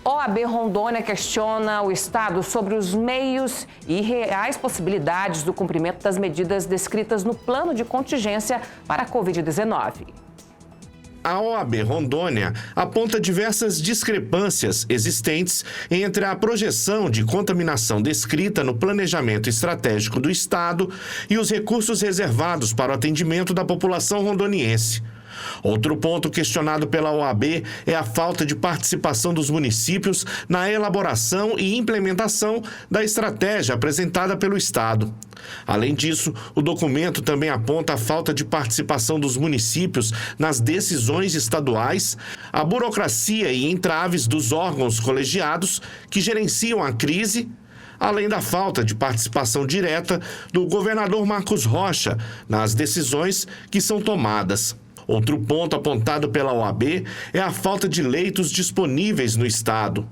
OAB Rondônia questiona o Estado sobre os meios e reais possibilidades do cumprimento das medidas descritas no plano de contingência para a Covid-19. A OAB Rondônia aponta diversas discrepâncias existentes entre a projeção de contaminação descrita no planejamento estratégico do Estado e os recursos reservados para o atendimento da população rondoniense. Outro ponto questionado pela OAB é a falta de participação dos municípios na elaboração e implementação da estratégia apresentada pelo Estado. Além disso, o documento também aponta a falta de participação dos municípios nas decisões estaduais, a burocracia e entraves dos órgãos colegiados que gerenciam a crise, além da falta de participação direta do governador Marcos Rocha nas decisões que são tomadas. Outro ponto apontado pela OAB é a falta de leitos disponíveis no Estado.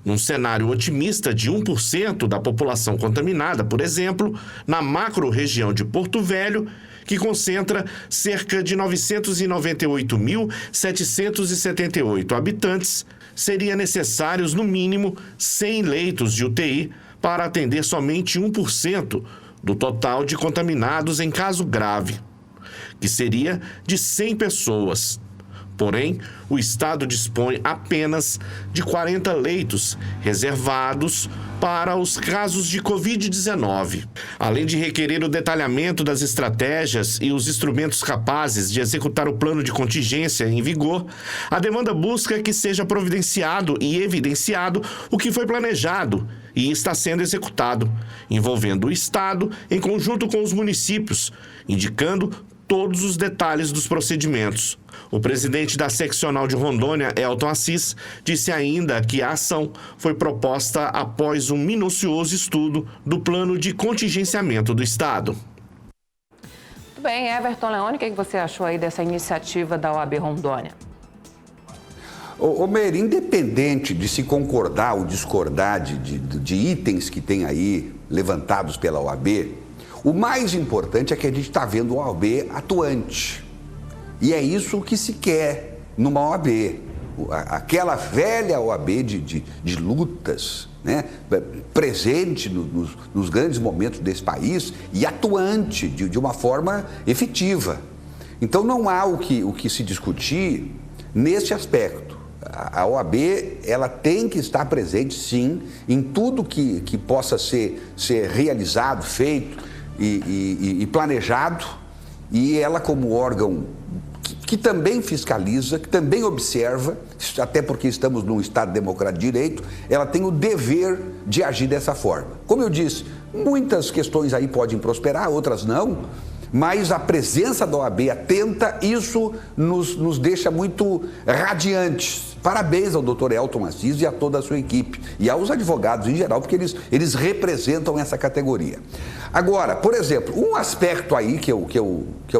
Num cenário otimista de 1% da população contaminada, por exemplo, na macro-região de Porto Velho, que concentra cerca de 998.778 habitantes, seria necessários, no mínimo, 100 leitos de UTI para atender somente 1% do total de contaminados em caso grave, que seria de 100 pessoas. Porém, o Estado dispõe apenas de 40 leitos reservados para os casos de Covid-19. Além de requerer o detalhamento das estratégias e os instrumentos capazes de executar o plano de contingência em vigor, a demanda busca que seja providenciado e evidenciado o que foi planejado e está sendo executado, envolvendo o Estado em conjunto com os municípios, indicando todos os detalhes dos procedimentos. O presidente da seccional de Rondônia, Elton Assis, disse ainda que a ação foi proposta após um minucioso estudo do plano de contingenciamento do Estado. Muito bem, Everton Leone, o que você achou aí dessa iniciativa da OAB Rondônia? Meire, independente de se concordar ou discordar de itens que tem aí levantados pela OAB, o mais importante é que a gente está vendo a OAB atuante. E é isso que se quer numa OAB. Aquela velha OAB de lutas, né? Presente nos grandes momentos desse país e atuante de uma forma efetiva. Então não há o que se discutir nesse aspecto. A OAB ela tem que estar presente, sim, em tudo que possa ser realizado, feito e planejado, e ela como órgão que também fiscaliza, que também observa, até porque estamos num Estado democrático de direito, ela tem o dever de agir dessa forma. Como eu disse, muitas questões aí podem prosperar, outras não, mas a presença da OAB atenta, isso nos deixa muito radiantes. Parabéns ao doutor Elton Assis e a toda a sua equipe, e aos advogados em geral, porque eles representam essa categoria. Agora, por exemplo, um aspecto aí que eu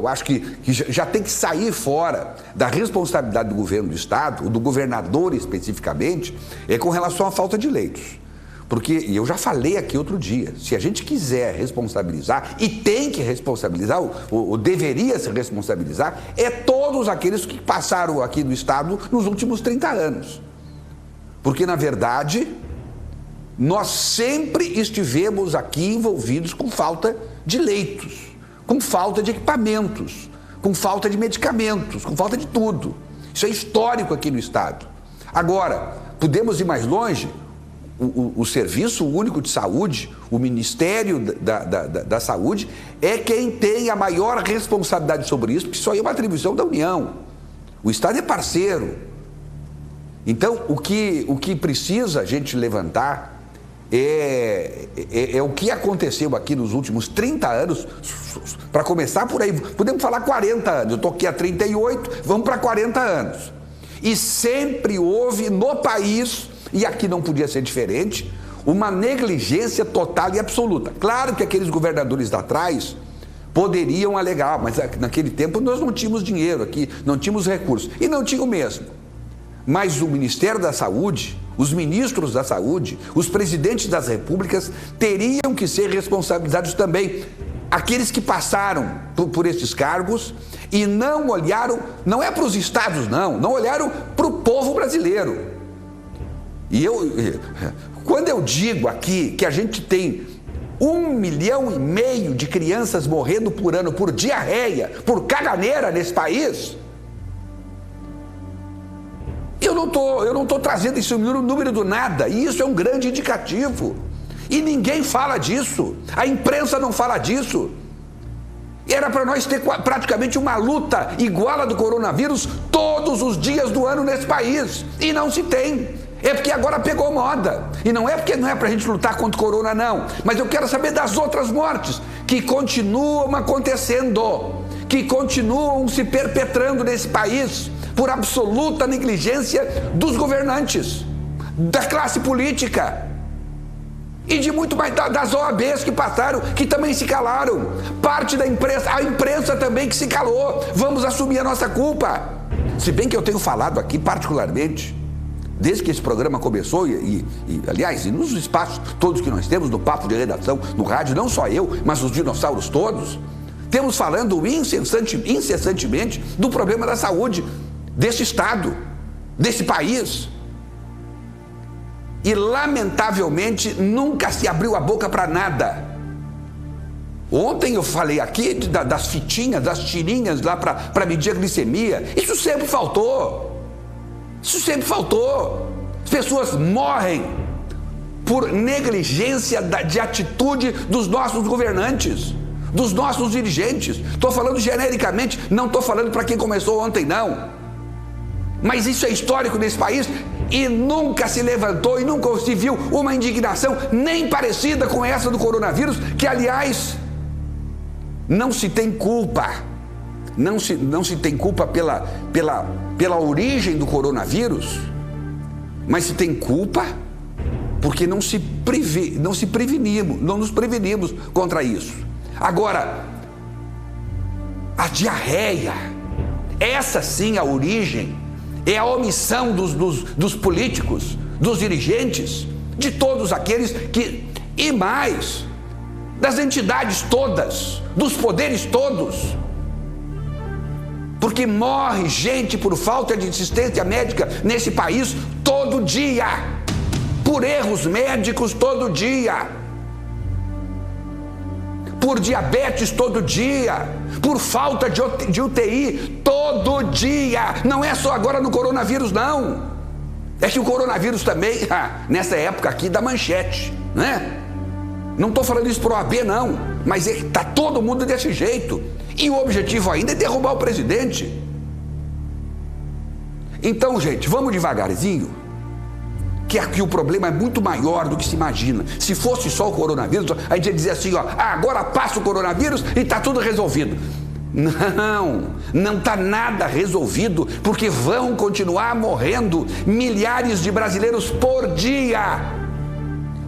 acho que já tem que sair fora da responsabilidade do governo do Estado, do governador especificamente, é com relação à falta de leitos. Porque, e eu já falei aqui outro dia, se a gente quiser responsabilizar, e tem que responsabilizar, ou deveria se responsabilizar, é todos aqueles que passaram aqui no Estado nos últimos 30 anos. Porque, na verdade, nós sempre estivemos aqui envolvidos com falta de leitos, com falta de equipamentos, com falta de medicamentos, com falta de tudo. Isso é histórico aqui no Estado. Agora, podemos ir mais longe? O Serviço Único de Saúde, o Ministério da Saúde, é quem tem a maior responsabilidade sobre isso, porque isso aí é uma atribuição da União. O Estado é parceiro. Então, o que precisa a gente levantar é o que aconteceu aqui nos últimos 30 anos, para começar por aí. Podemos falar 40 anos, eu estou aqui há 38, vamos para 40 anos. E sempre houve no país, e aqui não podia ser diferente, uma negligência total e absoluta. Claro que aqueles governadores lá atrás poderiam alegar, mas naquele tempo nós não tínhamos dinheiro aqui, não tínhamos recursos, e não tinham mesmo. Mas o Ministério da Saúde, os ministros da Saúde, os presidentes das repúblicas teriam que ser responsabilizados também. Aqueles que passaram por esses cargos e não olharam, não é para os estados não olharam para o povo brasileiro. Quando eu digo aqui que a gente tem 1,5 milhão de crianças morrendo por ano por diarreia, por caganeira nesse país, eu não estou trazendo esse número do nada, e isso é um grande indicativo. E ninguém fala disso, a imprensa não fala disso. Era para nós ter praticamente uma luta igual a do coronavírus todos os dias do ano nesse país, e não se tem. É porque agora pegou moda. E não é porque não é para a gente lutar contra o corona, não. Mas eu quero saber das outras mortes que continuam acontecendo, que continuam se perpetrando nesse país por absoluta negligência dos governantes, da classe política e de muito mais das OABs que passaram, que também se calaram. Parte da imprensa, a imprensa também que se calou. Vamos assumir a nossa culpa. Se bem que eu tenho falado aqui particularmente, desde que esse programa começou, aliás, e nos espaços todos que nós temos, no papo de redação, no rádio, não só eu, mas os dinossauros todos, temos falando incessantemente do problema da saúde desse estado, desse país. E, lamentavelmente, nunca se abriu a boca para nada. Ontem eu falei aqui das fitinhas, das tirinhas lá para medir a glicemia. Isso sempre faltou. Isso sempre faltou. As pessoas morrem por negligência de atitude dos nossos governantes, dos nossos dirigentes. Estou falando genericamente, não estou falando para quem começou ontem, não. Mas isso é histórico nesse país e nunca se levantou e nunca se viu uma indignação nem parecida com essa do coronavírus, que, aliás, não se tem culpa. Não se tem culpa pela origem do coronavírus, mas se tem culpa porque não nos prevenimos contra isso. Agora, a diarreia, essa sim a origem, é a omissão dos políticos, dos dirigentes, de todos aqueles que, e mais, das entidades todas, dos poderes todos. Porque morre gente por falta de assistência médica nesse país todo dia, por erros médicos todo dia, por diabetes todo dia, por falta de UTI todo dia. Não é só agora no coronavírus, não. É que o coronavírus também, nessa época aqui, dá manchete, né? Não estou falando isso para o OAB, não, mas está todo mundo desse jeito. E o objetivo ainda é derrubar o presidente. Então, gente, vamos devagarzinho, que aqui o problema é muito maior do que se imagina. Se fosse só o coronavírus, a gente ia dizer assim, agora passa o coronavírus e está tudo resolvido. Não está nada resolvido, porque vão continuar morrendo milhares de brasileiros por dia,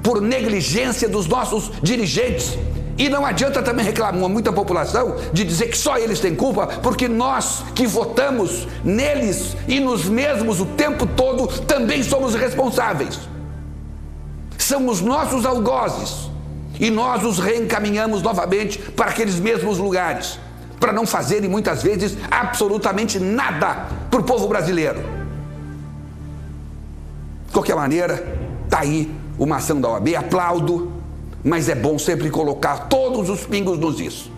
por negligência dos nossos dirigentes. E não adianta também reclamar muita população de dizer que só eles têm culpa, porque nós que votamos neles e nos mesmos o tempo todo também somos responsáveis. São os nossos algozes e nós os reencaminhamos novamente para aqueles mesmos lugares, para não fazerem muitas vezes absolutamente nada para o povo brasileiro. De qualquer maneira, está aí uma ação da OAB, aplaudo, mas é bom sempre colocar todos os pingos nos is.